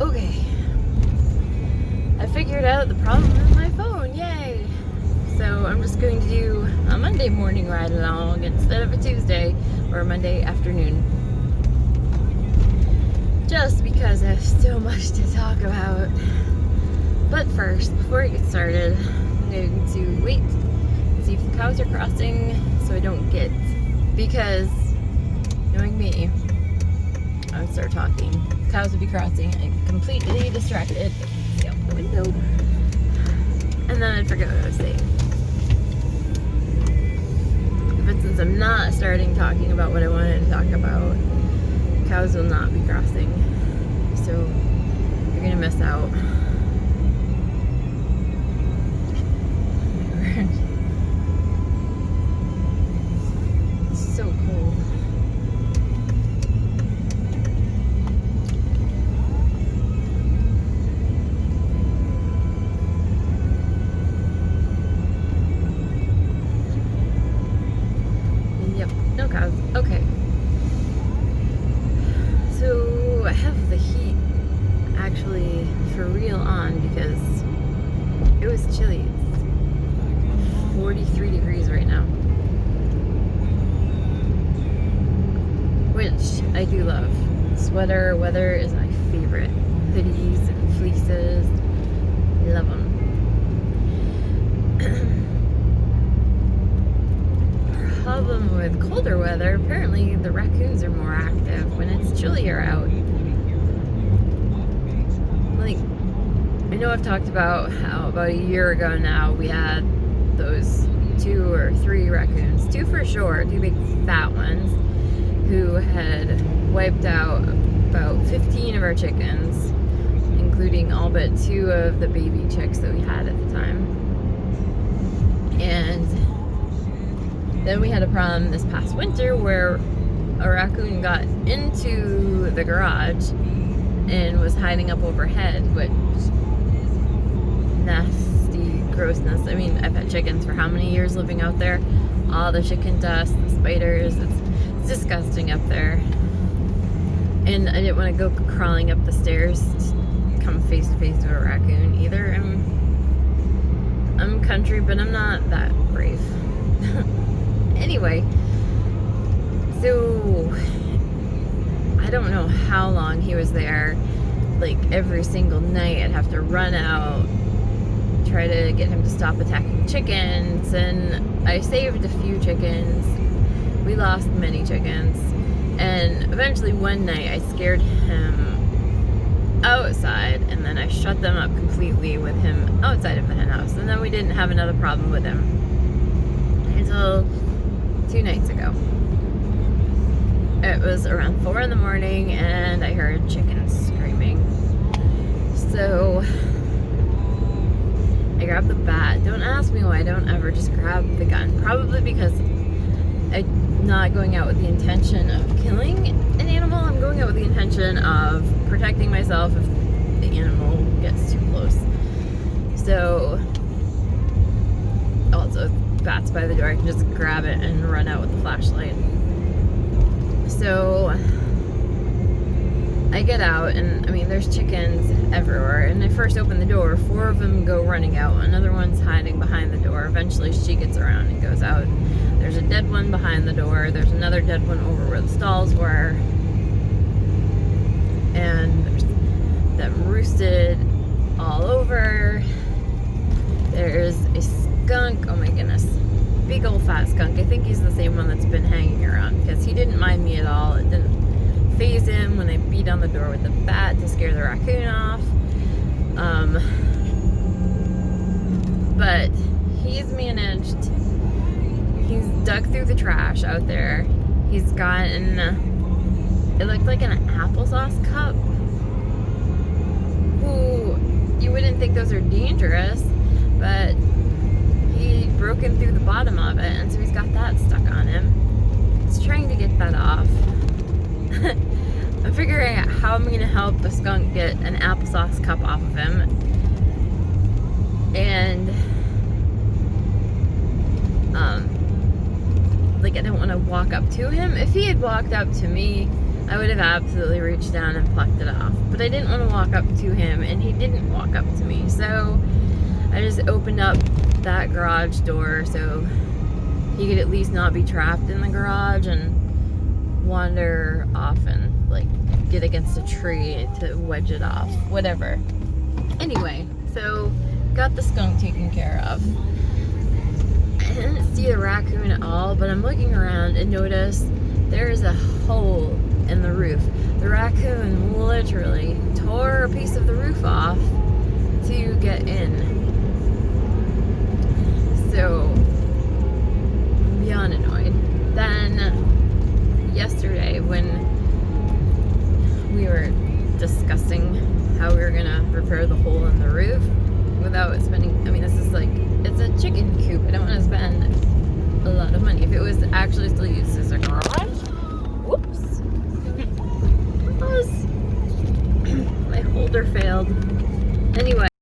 Okay. I figured out the problem with my phone. Yay! So I'm just going to do a Monday morning ride along instead of a Tuesday or a Monday afternoon. Just because I have so much to talk about. But first, before I get started, I'm going to wait and see if the cows are crossing so I don't get, because knowing me, I would start talking. The cows would be crossing and completely distracted. See out the window. And then I'd forget what I was saying. But since I'm not starting talking about what I wanted to talk about, cows will not be crossing. So you're gonna miss out. It's so cold. Yep, no cows. Okay. So I have the heat actually for real on because it was chilly. It's 43 degrees right now, which I do love. Sweater weather is my favorite. Hoodies and fleeces, love them. Problem with colder weather, apparently the raccoons are more active when it's chillier out. Like, I know I've talked about how about a year ago now we had those 2 or 3 raccoons, 2 for sure, 2 big fat ones, who had wiped out about 15 of our chickens, including all but 2 of the baby chicks that we had at the time. And then we had a problem this past winter where a raccoon got into the garage and was hiding up overhead, which nasty grossness. I mean, I've had chickens for how many years living out there? All the chicken dust, the spiders, it's disgusting up there. And I didn't want to go crawling up the stairs to come face to face with a raccoon either. I'm country, but I'm not that brave. Anyway, so I don't know how long he was there. Like every single night I'd have to run out, try to get him to stop attacking chickens, and I saved a few chickens. We lost many chickens, and eventually one night I scared him outside, and then I shut them up completely with him outside of the hen house, and then we didn't have another problem with him until 2 nights ago. It was around 4 in the morning and I heard chickens screaming. So I grabbed the bat. Don't ask me why I don't ever just grab the gun. Probably because I'm not going out with the intention of killing an animal. I'm going out with the intention of protecting myself if the animal gets too close. So also, bat's by the door, I can just grab it and run out with the flashlight. So I get out, and I mean, there's chickens everywhere. And I first open the door, 4 of them go running out, another one's hiding behind the door. Eventually she gets around and goes out. There's a dead one behind the door, there's another dead one over where the stalls were, and there's them roosted all over. There's a skunk, oh my goodness, big old fat skunk. I think he's the same one that's been hanging around because he didn't mind me at all. It didn't faze him when I beat on the door with the bat to scare the raccoon off. But he's managed, he's dug through the trash out there. He's gotten, it looked like an applesauce cup. Ooh, you wouldn't think those are dangerous, but he broke in through the bottom of it, and so he's got that stuck on him. He's trying to get that off. I'm figuring out how I'm going to help the skunk get an applesauce cup off of him. And like, I don't want to walk up to him. If he had walked up to me, I would have absolutely reached down and plucked it off. But but I didn't want to walk up to him, and he didn't walk up to me. So I just opened up that garage door so he could at least not be trapped in the garage and wander off and like get against a tree to wedge it off, whatever. Anyway, so got the skunk taken care of. I didn't see the raccoon at all, but I'm looking around and notice there's a hole in the roof. The raccoon literally tore a piece of the roof off to get in. So I'm beyond annoyed. Then yesterday when we were discussing how we were gonna repair the hole in the roof without spending, I mean, this is like, it's a chicken coop. I don't want to spend a lot of money. If it was actually still used as a garage, whoops, my holder failed. Anyway.